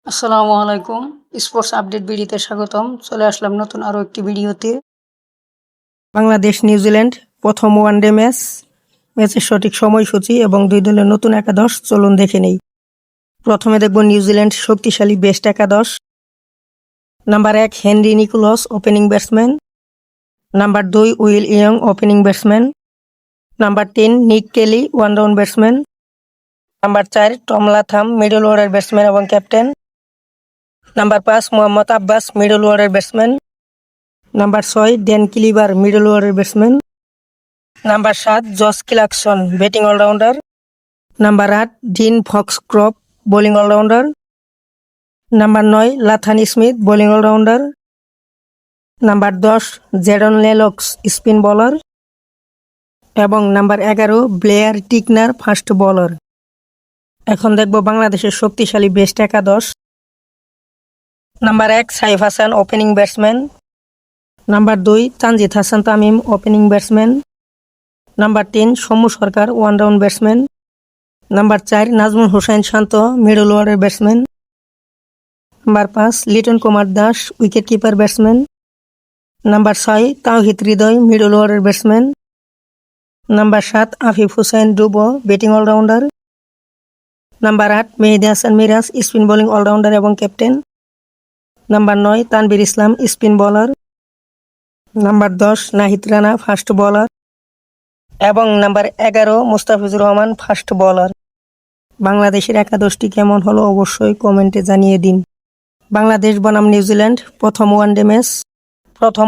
আসসালামু আলাইকুম। Sports update ভিডিওতে স্বাগতম। চলে আসলাম নতুন আরও একটি ভিডিওতে। বাংলাদেশ নিউজিল্যান্ড প্রথম ওয়ানডে ম্যাচের সঠিক সময়সূচি এবং দুই দলের নতুন একাদশ চলুন দেখে নেই। প্রথমে দেখব নিউজিল্যান্ড শক্তিশালী বেস্ট একাদশ। Number 1 Henry Nicholls opening batsman. Number 2 Will Young opening batsman. Number 3 Nick Kelly one down batsman. Number 4 Tom Latham middle order batsman এবং captain. Number 5 Mohammad Abbas middle order batsman. Number 6 Dan Cleaver middle order batsman. Number 7 Josh Clarkson batting allrounder. Number 8 Dean Foxcroft bowling allrounder. Number 9 Nathan Smith bowling allrounder. Number 10 Jayden Lennox spin bowler এবং number 11 Blair Tickner fast bowler. এখন দেখব বাংলাদেশের শক্তিশালী best একাদশ। Number 1 Saif Hasan opening batsman. Number 2 Tanzid Hasan Tamim opening batsman. Number 3 Soumya Sarkar one down batsman. Number 4 Najmul Hossain Shanto middle order batsman. Number 5 Litton Kumar Das wicket keeper batsman. Number 6 Towhid Hridoy middle order batsman. Number 7 Afif Hossain Dhrubo batting allrounder. Number 8 Mehidy Hasan Miraz spin bowling allrounder এবং captain. Number 9 Tanvir Islam spin bowler. Number 10 Nahid Rana fast bowler এবং number 11 Mustafizur Rahman fast bowler. বাংলাদেশের একাদশটি কেমন হলো অবশ্যই কমেন্টে জানিয়ে দিন। বাংলাদেশ বনাম নিউজিল্যান্ড প্রথম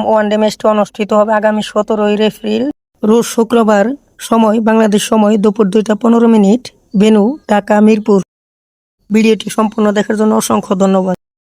ওয়ানডে ম্যাচটি অনুষ্ঠিত হবে আগামী 17 এপ্রিল রোজ শুক্রবার। সময় বাংলাদেশ সময় দুপুর 2টা 15 মিনিট। ভেন্যু ঢাকা মিরপুর। ভিডিওটি সম্পূর্ণ দেখার জন্য অসংখ্য ধন্যবাদ।